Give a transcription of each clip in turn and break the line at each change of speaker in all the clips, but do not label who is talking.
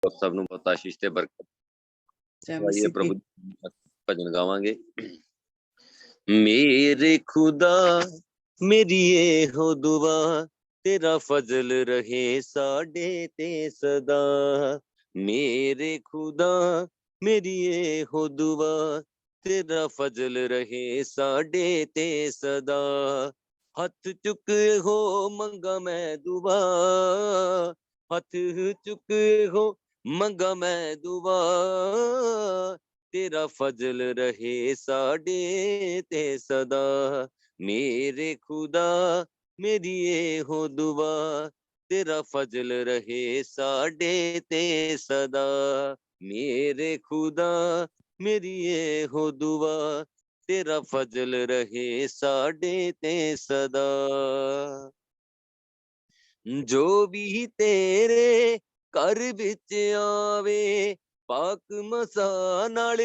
ਸਭ ਨੂੰ ਬਹੁਤ ਆਸ਼ੀਸ਼ ਤੇ ਬਰਕਤ ਆਈਏ। ਪ੍ਰਭੂ ਭਜਨ ਗਾਵਾਂਗੇ। ਮੇਰੇ ਖੁਦਾ ਮੇਰੀ ਇਹੋ ਦੁਆ, ਤੇਰਾ ਫਜ਼ਲ ਰਹੇ ਸਾਡੇ ਤੇ ਸਦਾ। ਮੇਰੇ ਖੁਦਾ ਮੇਰੀ ਇਹੋ ਦੁਆ, ਤੇਰਾ ਫਜ਼ਲ ਰਹੇ ਸਾਡੇ ਤੇ ਸਦਾ। ਹੱਥ ਚੁੱਕੇ ਹੋ ਮੰਗਾ ਮੈਂ ਦੁਆ, ਹੱਥ ਚੁੱਕੇ ਹੋ ਮੰਗਾ ਮੈਂ ਦੁਆ, ਤੇਰਾ ਫਜ਼ਲ ਰਹੇ ਸਾਡੇ ਤੇ ਸਦਾ। ਮੇਰੇ ਖੁਦਾ ਮੇਰੀ ਇਹੋ ਦੁਆ, ਤੇਰਾ ਫਜ਼ਲ ਰਹੇ ਸਾਡੇ ਤੇ ਸਦਾ। ਮੇਰੇ ਖੁਦਾ ਮੇਰੀ ਇਹੋ ਦੁਆ, ਤੇਰਾ ਫਜ਼ਲ ਰਹੇ ਸਾਡੇ ਤੇ ਸਦਾ। ਜੋ ਵੀ ਤੇਰੇ ਘਰ ਵਿੱਚ ਆਵੇ, ਪਾਕ ਮਸਾ ਨਾਲ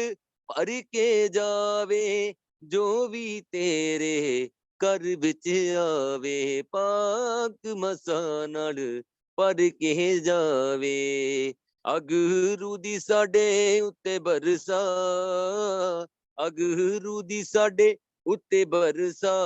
ਭਰ ਕੇ ਜਾਵੇ। ਜੋ ਵੀ ਤੇਰੇ ਘਰ ਵਿੱਚ ਆਵੇ, ਪਾਕ ਮਸਾ ਨਾਲ ਭਰ ਕੇ ਜਾਵੇ। ਅਗ ਰੂਦੀ ਸਾਡੇ ਉੱਤੇ ਬਰਸਾ, ਅਗ ਰੂਦੀ ਸਾਡੇ ਉੱਤੇ ਬਰਸਾ,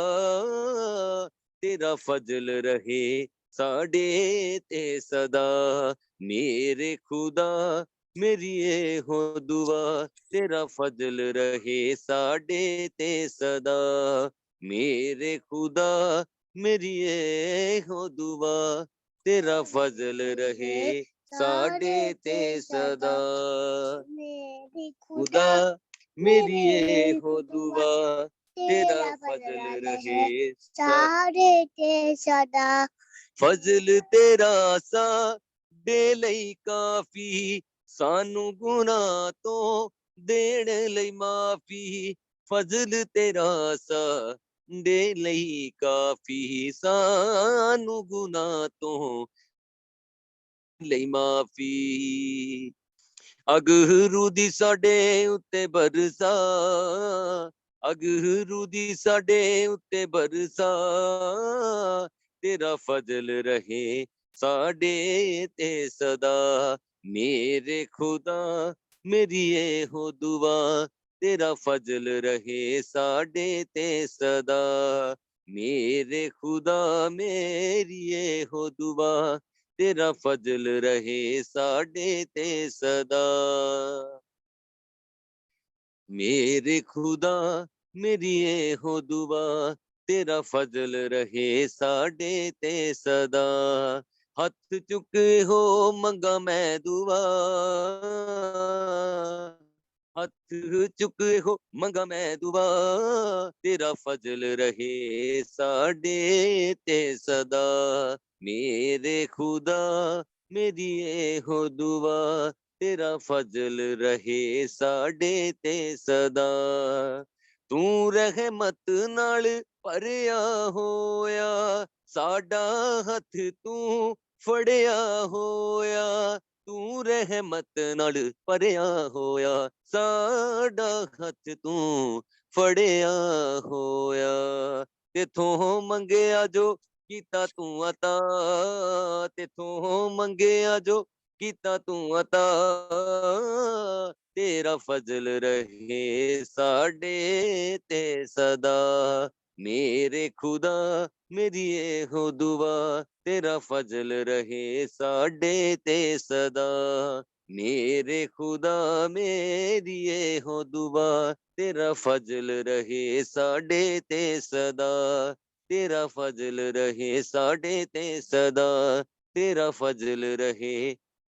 ਤੇਰਾ ਫਜ਼ਲ ਰਹੇ ਸਾਡੇ ਤੇ ਸਦਾ। ਮੇਰੇ ਖੁਦਾ ਮੇਰੀ ਇਹੋ ਦੁਆ, ਤੇਰਾ ਫਜ਼ਲ ਰਹੇ ਸਾਡੇ ਤੇ ਸਦਾ। ਮੇਰੇ ਖੁਦਾ ਮੇਰੀ ਇਹੋ ਦੁਆ, ਤੇਰਾ ਫਜ਼ਲ ਰਹੇ ਸਾਡੇ ਤੇ ਸਦਾ। ਖੁਦਾ ਮੇਰੀ ਇਹੋ ਦੁਆ, ਤੇਰਾ ਫਜ਼ਲ ਰਹੇ ਸਾਡੇ ਤੇ ਸਦਾ। ਫਜ਼ਲ ਤੇਰਾ ਸਾਡੇ ਲਈ ਕਾਫੀ, ਸਾਨੂੰ ਗੁਨਾਹ ਤੋਂ ਦੇਣ ਲਈ ਮਾਫੀ। ਫਜ਼ਲ ਤੇਰਾ ਸਾਡੇ ਲਈ ਕਾਫੀ, ਸਾਨੂੰ ਗੁਨਾਹ ਤੋਂ ਲਈ ਮਾਫੀ। ਅਗ ਰੂਦੀ ਸਾਡੇ ਉੱਤੇ ਬਰਸਾ, ਅਗ ਰੂਦੀ ਸਾਡੇ ਉੱਤੇ ਬਰਸਾ, ਤੇਰਾ ਫਜ਼ਲ ਰਹੇ ਸਾਡੇ ਤੇ ਸਦਾ। ਮੇਰੇ ਖੁਦਾ ਮੇਰੀ ਇਹੋ ਦੁਆ, ਤੇਰਾ ਫਜ਼ਲ ਰਹੇ ਸਾਡੇ ਤੇ ਸਦਾ। ਮੇਰੇ ਖੁਦਾ ਮੇਰੀ ਇਹੋ ਦੁਆ, ਤੇਰਾ ਫਜ਼ਲ ਰਹੇ ਸਾਡੇ ਤੇ ਸਦਾ। ਮੇਰੇ ਖੁਦਾ ਮੇਰੀ ਇਹੋ ਦੁਆ, ਤੇਰਾ ਫਜ਼ਲ ਰਹੇ ਸਾਡੇ ਤੇ ਸਦਾ। ਹੱਥ ਚੁੱਕੇ ਹੋ ਮੰਗਾ ਮੈਂ ਦੁਆ, ਹੱਥ ਚੁੱਕੇ ਹੋ ਮੰਗਾ ਮੈਂ ਦੁਆ, ਤੇਰਾ ਫਜ਼ਲ ਰਹੇ ਸਾਡੇ ਤੇ ਸਦਾ। ਮੇਰੇ ਖੁਦਾ ਮੇਰੀ ਇਹੋ ਦੁਆ, ਤੇਰਾ ਫਜ਼ਲ ਰਹੇ ਸਾਡੇ ਤੇ ਸਦਾ। ਤੂੰ ਰਹਿਮਤ ਨਾਲ ਭਰਿਆ ਹੋਇਆ, ਸਾਡਾ ਹੱਥ ਤੂੰ ਫੜਿਆ ਹੋਇਆ। ਤੂੰ ਰਹਿਮਤ ਨਾਲ ਭਰਿਆ ਹੋਇਆ, ਸਾਡਾ ਹੱਥ ਤੂੰ ਫੜਿਆ ਹੋਇਆ। ਤੇਥੋਂ ਮੰਗਿਆ ਜੋ ਕੀਤਾ ਤੂੰ ਅਤਾ, ਤੇਥੋਂ ਮੰਗਿਆ ਜੋ ਕੀਤਾ ਤੂੰ ਅਤਾ, ਤੇਰਾ ਫਜ਼ਲ ਰਹੇ ਸਾਡੇ ਤੇ ਸਦਾ। ਮੇਰੇ ਖੁਦਾ ਮੇਰੀ ਇਹੋ ਦੁਆ, ਤੇਰਾ ਫਜ਼ਲ ਰਹੇ ਸਾਡੇ ਤੇ ਸਦਾ। ਮੇਰੇ ਖੁਦਾ ਮੇਰੀ ਇਹੋ ਦੁਆ, ਤੇਰਾ ਫਜ਼ਲ ਰਹੇ ਸਾਡੇ ਤੇ ਸਦਾ। ਤੇਰਾ ਫਜ਼ਲ ਰਹੇ ਸਾਡੇ ਤੇ ਸਦਾ, ਤੇਰਾ ਫਜ਼ਲ ਰਹੇ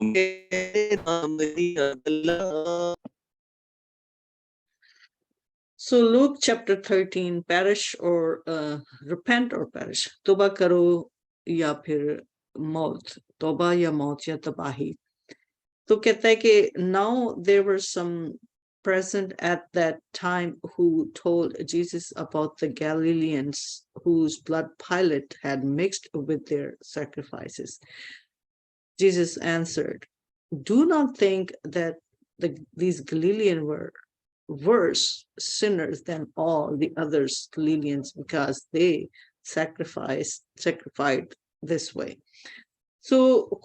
میرے نام دیا اللہ.
So Luke chapter 13, perish or repent or perish. توبہ کرو یا پھر موت. توبہ یا موت یا تباہی. تو کہتا ہے کہ now there were some present at that time who told Jesus about the Galileans whose blood Pilate had mixed with their sacrifices. Jesus answered, do not think that these Galileans were worse sinners than all the other Galileans because they sacrificed this way. So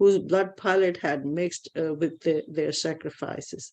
whose blood Pilate had mixed with their sacrifices,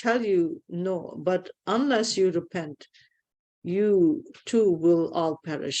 tell you no, but unless you repent you too will all perish.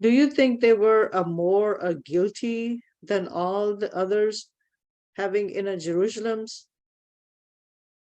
Do you think they were more guilty than all the others having in a Jerusalem?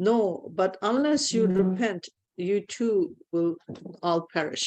no, but unless you repent you too will all perish.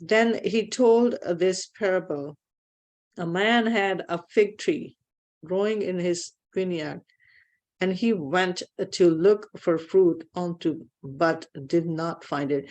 Then he told this parable. A man had a fig tree growing in his vineyard, and he went to look for fruit onto but did not find it.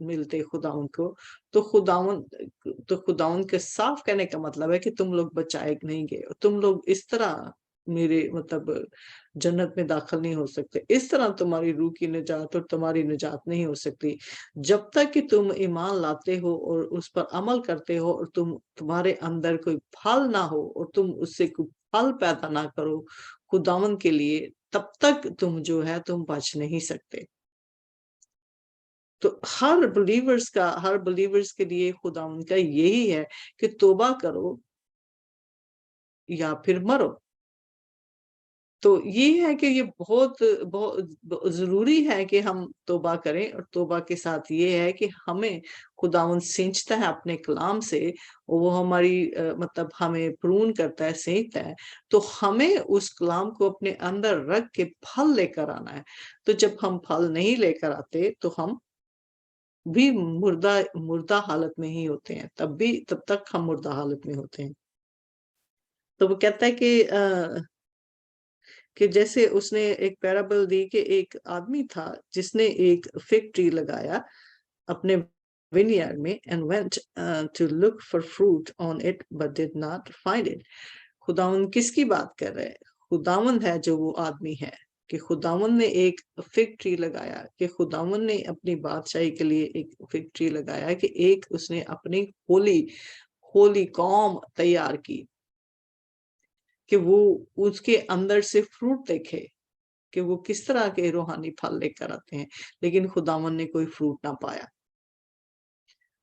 ملتے خداوند کو، تو خداوند کے صاف کہنے کا مطلب ہے کہ تم لوگ بچائے نہیں گئے، اور تم لوگ اس طرح میرے مطلب جنت میں داخل نہیں ہو سکتے، اس طرح تمہاری روح کی نجات اور تمہاری نجات نہیں ہو سکتی جب تک کہ تم ایمان لاتے ہو اور اس پر عمل کرتے ہو، اور تمہارے اندر کوئی پھل نہ ہو، اور تم اس سے کوئی پھل پیدا نہ کرو خداوند کے لیے، تب تک تم جو ہے تم بچ نہیں سکتے۔ تو ہر بلیورز کے لیے خداوند کا یہی ہے کہ توبہ کرو یا پھر مرو۔ تو یہ ہے کہ یہ بہت ضروری ہے کہ ہم توبہ کریں، اور توبہ کے ساتھ یہ ہے کہ ہمیں خداوند سینچتا ہے اپنے کلام سے، وہ ہماری مطلب ہمیں پرون کرتا ہے، سینچتا ہے، تو ہمیں اس کلام کو اپنے اندر رکھ کے پھل لے کر آنا ہے۔ تو جب ہم پھل نہیں لے کر آتے تو ہم بھی مردہ حالت میں ہی ہوتے ہیں، تب تک ہم مردہ حالت میں ہوتے ہیں۔ تو وہ کہتا ہے کہ جیسے اس نے ایک پیرابل دی کہ ایک آدمی تھا جس نے ایک فگ ٹری لگایا اپنے vineyard میں and went to look for fruit on it but did not find it۔ خداوند کس کی بات کر رہے ہیں؟ خداوند ہے جو وہ آدمی ہے کہ خداوند نے ایک فگ ٹری لگایا، کہ خداوند نے اپنی بادشاہی کے لیے ایک فگ ٹری لگایا، کہ ایک اس نے اپنی ہولی قوم تیار کی کہ وہ اس کے اندر سے فروٹ دیکھے کہ وہ کس طرح کے روحانی پھل لے کر آتے ہیں، لیکن خداوند نے کوئی فروٹ نہ پایا۔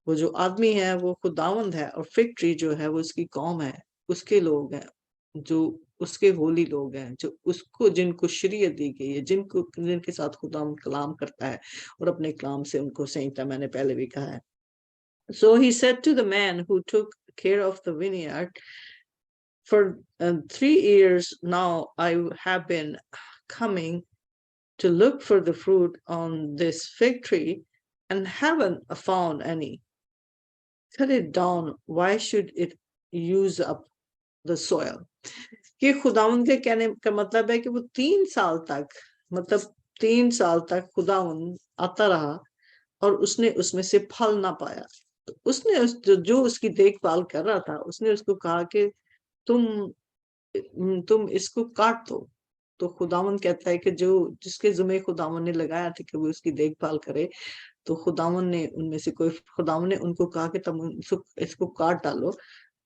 وہ جو آدمی ہے وہ خداوند ہے، اور فگ ٹری جو ہے وہ اس کی قوم ہے، اس کے لوگ ہیں جو اس کے ہولی لوگ ہیں، جو اس کو جن کو شریعت دی گئی ہے، جن کے ساتھ خداوند کلام کرتا ہے اور اپنے کلام سے ان کو سینچتا، میں نے پہلے بھی کہا ہے۔ So he said to the man who took care of the vineyard, for 3 years now I have been coming to look for the fruit on this fig tree and haven't found any. Cut it down. Why should it use up the soil? کہ خداوند کے کہنے کا مطلب ہے کہ وہ 3 سال تک خداوند آتا رہا اور اس نے اس میں سے پھل نہ پایا۔ تو اس نے جو اس کی دیکھ بھال کر رہا تھا، اس نے اس کو کہا کہ تم اس کو کاٹ دو۔ تو خداوند کہتا ہے کہ جس کے ذمہ خداوند نے لگایا تھا کہ وہ اس کی دیکھ بھال کرے، تو خداوند نے ان کو کہا کہ تم اس کو کاٹ ڈالو،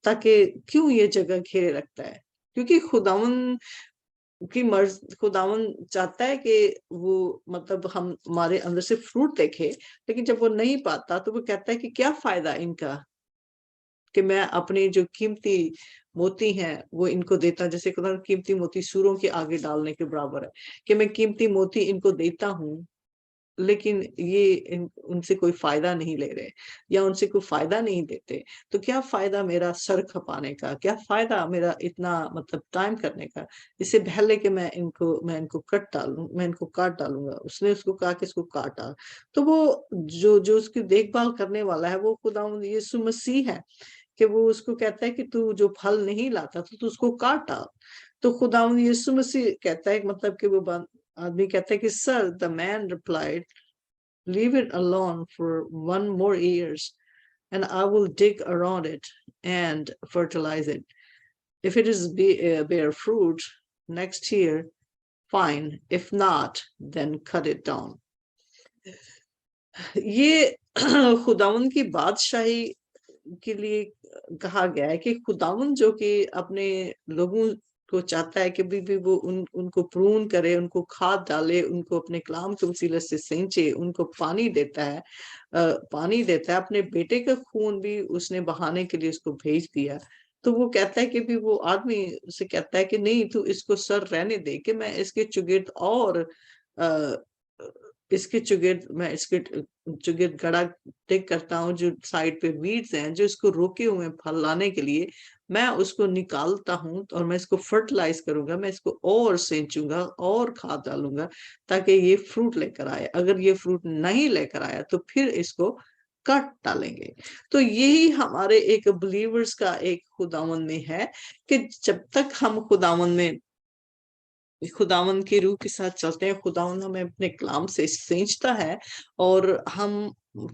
تاکہ کیوں یہ جگہ گھیرے رکھتا ہے؟ کیونکہ خداوند چاہتا ہے کہ وہ مطلب ہمارے اندر سے فروٹ دیکھے، لیکن جب وہ نہیں پاتا تو وہ کہتا ہے کہ کیا فائدہ ان کا کہ میں اپنے جو قیمتی موتی ہیں وہ ان کو دیتا، جیسے خدا قیمتی موتی سوروں کے آگے ڈالنے کے برابر ہے، کہ میں قیمتی موتی ان کو دیتا ہوں لیکن یہ ان سے کوئی فائدہ نہیں لے رہے یا ان سے کوئی فائدہ نہیں دیتے، تو کیا فائدہ میرا سر کھپانے کا، کیا فائدہ میرا اتنا مطلب ٹائم کرنے کا، اس سے پہلے کہ میں ان کو کاٹ ڈالوں گا۔ اس نے اس کو کہا کہ اس کو کاٹا۔ تو وہ جو اس کی دیکھ بھال کرنے والا ہے وہ خداوند یسوع مسیح ہے، کہ وہ اس کو کہتا ہے کہ تو جو پھل نہیں لاتا تو اس کو کاٹ ڈال۔ تو خداوند یسوع مسیح کہتا ہے مطلب کہ وہ آدمی کہتا ہے کہ سر the man replied, leave it alone for 1 more years and I will dig around it and fertilize it. If it is bear fruit next year, fine. If not, then cut it down. یہ خداوند کی بادشاہی کے لیے کہا گیا ہے کہ خداوند جو کہ اپنے لوگوں کو چاہتا ہے کہ بھی وہ ان کو پرون کرے، ان کو کھاد ڈالے، ان کو اپنے کلام کے وسیلے سے سینچے، ان کو پانی دیتا ہے۔ اپنے بیٹے کا خون بھی اس نے بہانے کے لیے اس کو بھیج دیا۔ تو وہ کہتا ہے کہ بھی وہ آدمی اسے کہتا ہے کہ نہیں، تو اس کو سر رہنے دے، کہ میں اس کے چگرد اور اس کے چگرد گڑا ٹیک کرتا ہوں، جو سائڈ پہ ویڈز ہیں جو اس کو روکے ہوئے پھل لانے کے لیے، میں اس کو نکالتا ہوں اور میں اس کو فرٹیلائز کروں گا، میں اس کو اور سینچوں گا اور کھاد ڈالوں گا تاکہ یہ فروٹ لے کر آئے۔ اگر یہ فروٹ نہیں لے کر آیا تو پھر اس کو کٹ ڈالیں گے۔ تو یہی ہمارے ایک بلیورز کا ایک خداوند میں ہے کہ جب تک ہم خداوند کی روح کے ساتھ چلتے ہیں، خداوند ہمیں اپنے کلام سے سینچتا ہے اور ہم